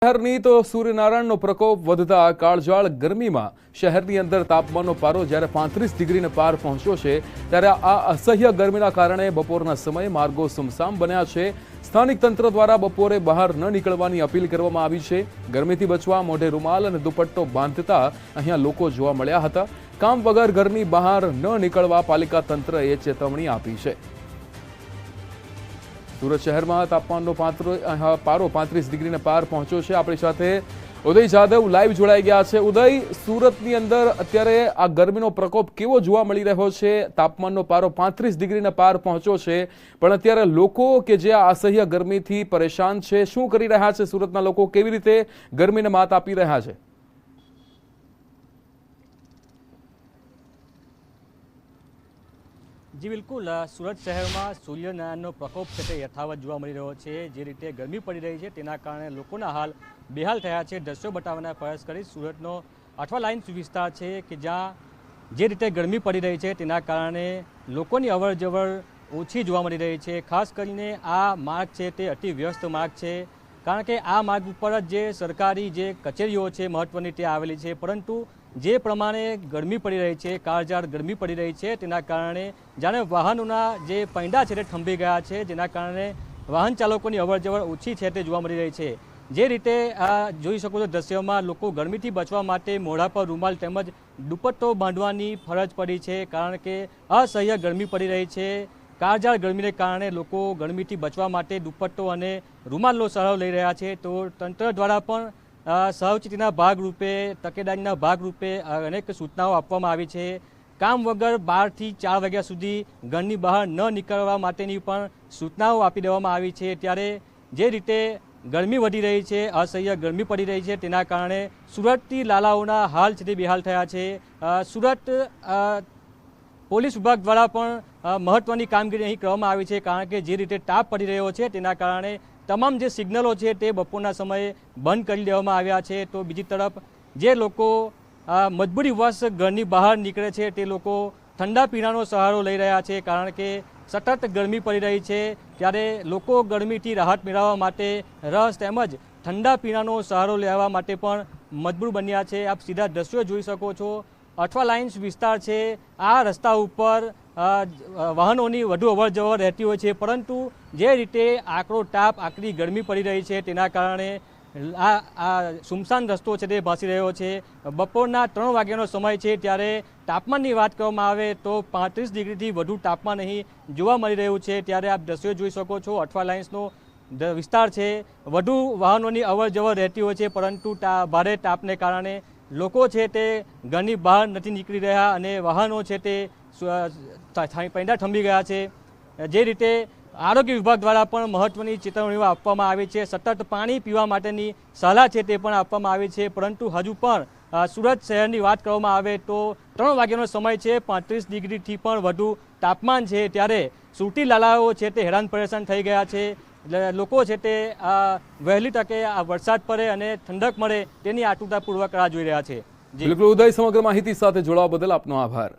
શહેરની તો સૂર્યનારાયણનો પ્રકોપ વધતા કાળઝાળ ગરમીમાં શહેરની અંદર તાપમાનનો પારો જ્યારે 35 ડિગ્રીને પાર પહોંચ્યો છે ત્યારે આ અસહ્ય ગરમીના કારણે બપોરના સમયે માર્ગો સુમસામ બન્યા છે। સ્થાનિક તંત્ર દ્વારા બપોરે બહાર ન નીકળવાની અપીલ કરવામાં આવી છે। ગરમીથી બચવા મોઢે રૂમાલ અને દુપટ્ટો બાંધતા અહીંયા લોકો જોવા મળ્યા હતા। કામ વગર ઘરની બહાર ન નીકળવા પાલિકા તંત્રએ ચેતવણી આપી છે। सूरत शहर में तापमान पारो 35 डिग्री ने पार पहुंचो है। अपनी साथ उदय जादव लाइव जोड़ाई गया है। उदय, सूरत नी अंदर अत्यारे आ गर्मी प्रकोप केवो जोवा मळी रह्यो छे? तापमान पारो 35 डिग्री ने पार पहुंचो है, पण अत्यारे लोको के जे असह्य गर्मी थी परेशान छे, शुं करी रह्या छे? सूरतना लोको केवी रीते गर्मी ने मात आपी रह्या छे? जी बिल्कुल, सूरत शहर में सूर्यनारायणનો પ્રકોપ છે તે યથાવત જોવા મળી રહ્યો છે। જે રીતે ગરમી પડી રહી છે તેના કારણે લોકોના હાલ બેહાલ થયા છે। દ્રશ્યો બતાવવાના પ્રયાસ કરી સુરતનો અઠવા લાઇન્સ વિસ્તાર છે કે જ્યાં જે રીતે ગરમી પડી રહી છે તેના કારણે લોકોની અવર જવર ઓછી જોવા મળી રહી છે। ખાસ કરીને આ માર્ગ છે તે અતિ વ્યસ્ત માર્ગ છે, કારણ કે આ માર્ગ ઉપર જ જે સરકારી જે કચેરીઓ છે મહત્વની તે આવેલી છે, પરંતુ જે પ્રમાણે ગરમી પડી રહી છે, કાળઝાળ ગરમી પડી રહી છે તેના કારણે જાણે વાહનોના જે પૈંડા છે તે થંભી ગયા છે, જેના કારણે વાહન ચાલકોની અવરજવર ઓછી છે તે જોવા મળી રહી છે। જે રીતે જોઈ શકો છો દ્રશ્યોમાં લોકો ગરમીથી બચવા માટે મોઢા પર રૂમાલ તેમજ દુપટ્ટો બાંધવાની ફરજ પડી છે, કારણ કે અસહ્ય ગરમી પડી રહી છે। કાળઝાળ ગરમીને કારણે લોકો ગરમીથી બચવા માટે દુપટ્ટો અને રૂમાલનો સહારો લઈ રહ્યા છે। તો તંત્ર દ્વારા પણ સાવચેતીના ભાગરૂપે, તકેદારીના ભાગરૂપે અનેક સૂચનાઓ આપવામાં આવી છે। કામ વગર 12 થી 4 વાગ્યા સુધી ઘરની બહાર ન નીકળવા માટેની પણ સૂચનાઓ આપી દેવામાં આવી છે। ત્યારે જે રીતે ગરમી વધી રહી છે, અસહ્ય ગરમી પડી રહી છે, તેના કારણે સુરતથી લાલાઓના હાલ છે તે બેહાલ થયા છે। સુરત પોલીસ વિભાગ દ્વારા પણ મહત્વની કામગીરી અહીં કરવામાં આવી છે, કારણ કે જે રીતે તાપ પડી રહ્યો છે તેના કારણે તમામ જે સિગ્નલો છે તે બપોરના સમયે બંધ કરી દેવામાં આવ્યા છે। તો બીજી તરફ જે લોકો મજબૂરીવશ ઘરની બહાર નીકળે છે તે લોકો ઠંડા પીણાનો સહારો લઈ રહ્યા છે, કારણ કે સતત ગરમી પડી રહી છે। ત્યારે લોકો ગરમીથી રાહત મેળવવા માટે રસ તેમજ ઠંડા પીણાનો સહારો લેવા માટે પણ મજબૂર બન્યા છે। આપ સીધા દ્રશ્યો જોઈ શકો છો। અઠવા લાઇન્સ વિસ્તાર છે, આ રસ્તા ઉપર વાહનોની વધુ અવર જવર રહેતી હોય છે, પરંતુ જે રીતે આકરો તાપ, આકરી ગરમી પડી રહી છે તેના કારણે આ સુમસાન રસ્તો છે તે ભાસી રહ્યો છે। બપોરના 3 વાગ્યાનો સમય છે, ત્યારે તાપમાનની વાત કરવામાં આવે તો 35 ડિગ્રીથી વધુ તાપમાન અહીં જોવા મળી રહ્યું છે। ત્યારે આપ દ્રશ્યો જોઈ શકો છો। અઠવા લાઇન્સનો વિસ્તાર છે, વધુ વાહનોની અવર જવર રહેતી હોય છે, પરંતુ ભારે તાપને કારણે લોકો છે તે ઘરની બહાર નથી નીકળી રહ્યા અને વાહનો છે તે પૈંડા થંભી ગયા છે। જે રીતે આરોગ્ય વિભાગ દ્વારા પણ મહત્વની ચેતવણીઓ આપવામાં આવી છે। સતત પાણી પીવા માટેની સલાહ છે તે પણ આપવામાં આવી છે, પરંતુ હજુ પણ સુરત શહેરની વાત કરવામાં આવે તો 3 વાગ્યાનો સમય છે, 35 ડિગ્રીથી પણ વધુ તાપમાન છે, ત્યારે સુરતી લાલાઓ છે તે હેરાન પરેશાન થઈ ગયા છે। લોકો છે તે વહેલી તકે આ વરસાદ પડે અને ઠંડક મળે તેની આતુરતાપૂર્વક રાહ જોઈ રહ્યા છે। બિલકુલ ઉદય, સમગ્ર માહિતી સાથે જોડાવા બદલ આપનો આભાર।